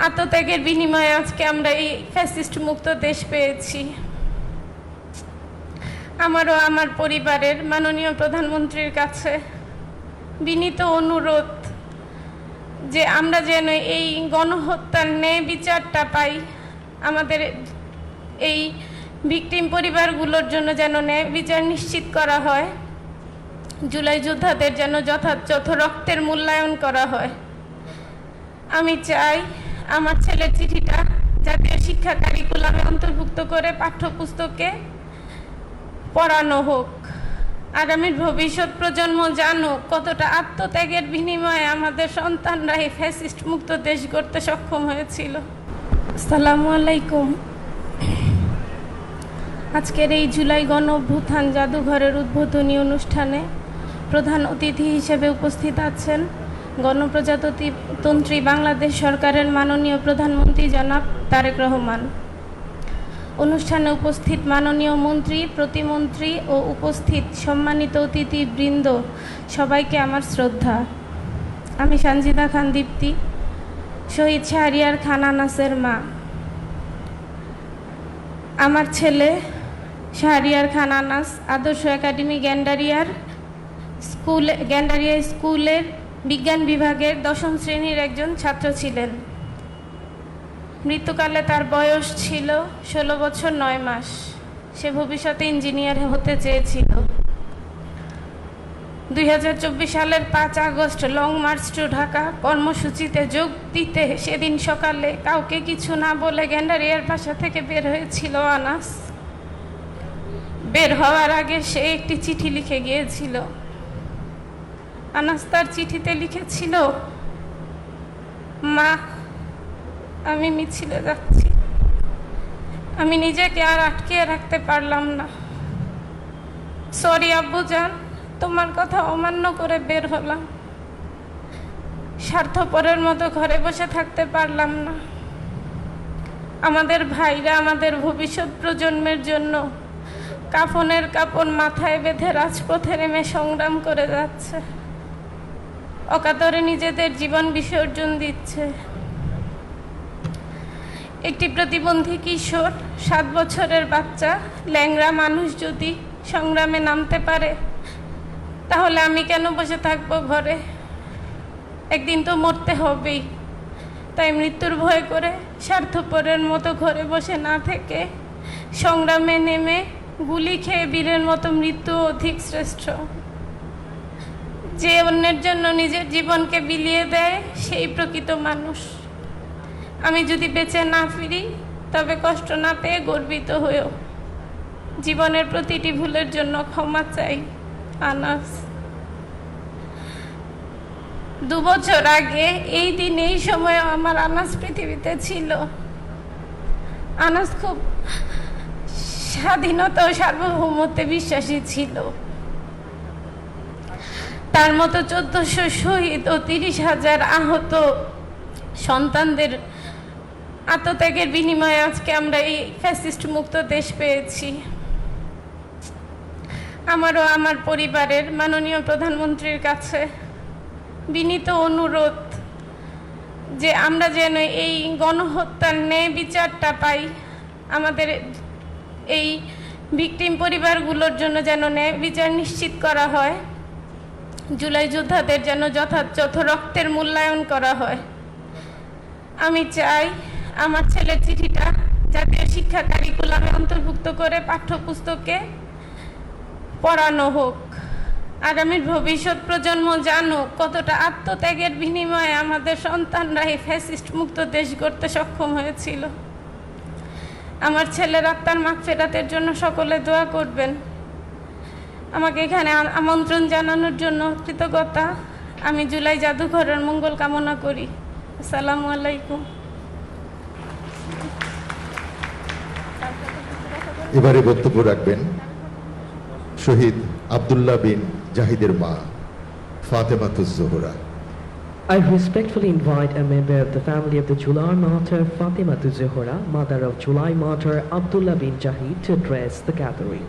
আত্মত্যাগের বিনিময়ে আজকে আমরা এই ফ্যাসিস্ট মুক্ত দেশ পেয়েছি। আমারও আমার পরিবারের মাননীয় প্রধানমন্ত্রীর কাছে বিনীত অনুরোধ যে আমরা যেন এই গণহত্যার ন্যায় বিচারটা পাই, আমাদের এই ভিকটিম পরিবারগুলোর জন্য যেন ন্যায় বিচার নিশ্চিত করা হয়, জুলাই যোদ্ধাদের যেন যথাযথ রক্তের মূল্যায়ন করা হয়। আমি চাই আমার ছেলের চিঠিটা জাতীয় শিক্ষা কারিকুলামে অন্তর্ভুক্ত করে পাঠ্যপুস্তকে পড়ানো হোক। আগামীর ভবিষ্যৎ প্রজন্ম জানুক কতটা আত্মত্যাগের বিনিময়ে আমাদের সন্তানরা এই ফ্যাসিস্ট মুক্ত দেশ গড়তে সক্ষম হয়েছিল। আসসালামু আলাইকুম। আজকের এই জুলাই গণ অভ্যুত্থান জাদুঘরের উদ্বোধনী অনুষ্ঠানে প্রধান অতিথি হিসেবে উপস্থিত আছেন গণপ্রজাতন্ত্রী বাংলাদেশ সরকারের মাননীয় প্রধানমন্ত্রী জনাব তারেক রহমান। অনুষ্ঠানে উপস্থিত মাননীয় মন্ত্রী, প্রতিমন্ত্রী ও উপস্থিত সম্মানিত অতিথিবৃন্দ, সবাইকে আমার শ্রদ্ধা। আমি সানজিদা খান দীপ্তি, শহীদ শাহরিয়ার খান আনাসের মা। আমার ছেলে শাহরিয়ার খান আনাস আদর্শ একাডেমি গ্যান্ডারিয়া স্কুলের বিজ্ঞান বিভাগের 10ম শ্রেণীর একজন ছাত্র ছিলেন। মৃত্যুকালে তার বয়স ছিল 16 বছর 9 মাস। সে ভবিষ্যতে ইঞ্জিনিয়ার হতে চেয়েছিল। 2024 সালের 5 August long march to Dhaka কর্মসূচিতে যোগ দিতে সেদিন সকালে কাউকে কিছু না বলে গ্যান্ডারিয়ার বাসা থেকে বের হয়েছিল আনাস। বের হওয়ার আগে সে একটি চিঠি লিখে গিয়েছিল। আনাস তার চিঠিতে লিখেছিল, মা, আমি মিছিলে যাচ্ছি। আমি নিজেকে আর আটকে রাখতে পারলাম না। সরি আব্বুজান, তোমার কথা অমান্য করে বের হলাম। স্বার্থপরের মতো ঘরে বসে থাকতে পারলাম না। আমাদের ভাইরা আমাদের ভবিষ্যৎ প্রজন্মের জন্য কাফনের কাপড় মাথায় বেঁধে রাজপথে নেমে সংগ্রাম করে যাচ্ছে, অকাতরে নিজেদের জীবন বিসর্জন দিচ্ছে। একটি প্রতিবন্ধী কিশোর, 7 বছরের বাচ্চা, ল্যাংড়া মানুষ যদি সংগ্রামে নামতে পারে, তাহলে আমি কেন বসে থাকবো ঘরে? একদিন তো মরতে হবেই। তাই মৃত্যুর ভয় করে স্বার্থপরের মতো ঘরে বসে না থেকে সংগ্রামে নেমে গুলি খেয়ে বীরের মতো মৃত্যু অধিক শ্রেষ্ঠ। যে অন্যের জন্য নিজের জীবনকে বিলিয়ে দেয় সেই প্রকৃত মানুষ। আমি যদি বেঁচে না ফিরি তবে কষ্ট না পেয়ে গর্বিত হয়েও জীবনের প্রতিটি ভুলের জন্য ক্ষমা চাই। আনাস। 2 বছর আগে এই দিন এই সময় আমার আনাস পৃথিবীতে ছিল। আনাস খুব স্বাধীনতা ও সার্বভৌমত্বে বিশ্বাসী ছিল। তার মতো 1400 শহীদ ও 30,000 আহত সন্তানদের আত্মত্যাগের বিনিময়ে আজকে আমরা এই ফ্যাসিস্ট মুক্ত দেশ পেয়েছি। আমারও আমার পরিবারের মাননীয় প্রধানমন্ত্রীর কাছে বিনীত অনুরোধ যে আমরা যেন এই গণহত্যার ন্যায় বিচারটা পাই, আমাদের এই ভিকটিম পরিবারগুলোর জন্য যেন ন্যায় বিচার নিশ্চিত করা হয়, জুলাই যোদ্ধাদের যেন যথাযথ রক্তের মূল্যায়ন করা হয়। আমি চাই আমার ছেলের চিঠিটা জাতীয় শিক্ষা কারিকুলামে অন্তর্ভুক্ত করে পাঠ্যপুস্তকে পড়ানো হোক। আগামীর ভবিষ্যৎ প্রজন্ম জানুক কতটা আত্মত্যাগের বিনিময়ে আমাদের সন্তানরা এই ফ্যাসিস্ট মুক্ত দেশ গড়তে সক্ষম হয়েছিল। আমার ছেলের আত্মার মাগফিরাতের জন্য সকলে দোয়া করবেন। আমাকে এখানে আমন্ত্রণ জানানোর জন্য কৃতজ্ঞতা। আমি জুলাই জাদুঘরের মঙ্গল কামনা করি। আসসালামু আলাইকুম। এবারে বক্তব্য রাখবেন শহীদ আব্দুল্লাহ বিন জাহিদের মা Fatematuz Zohra. I respectfully invite a member of the family of the July martyr Fatima Zuhra, mother of July martyr Abdullah bin Jahid, to address the gathering.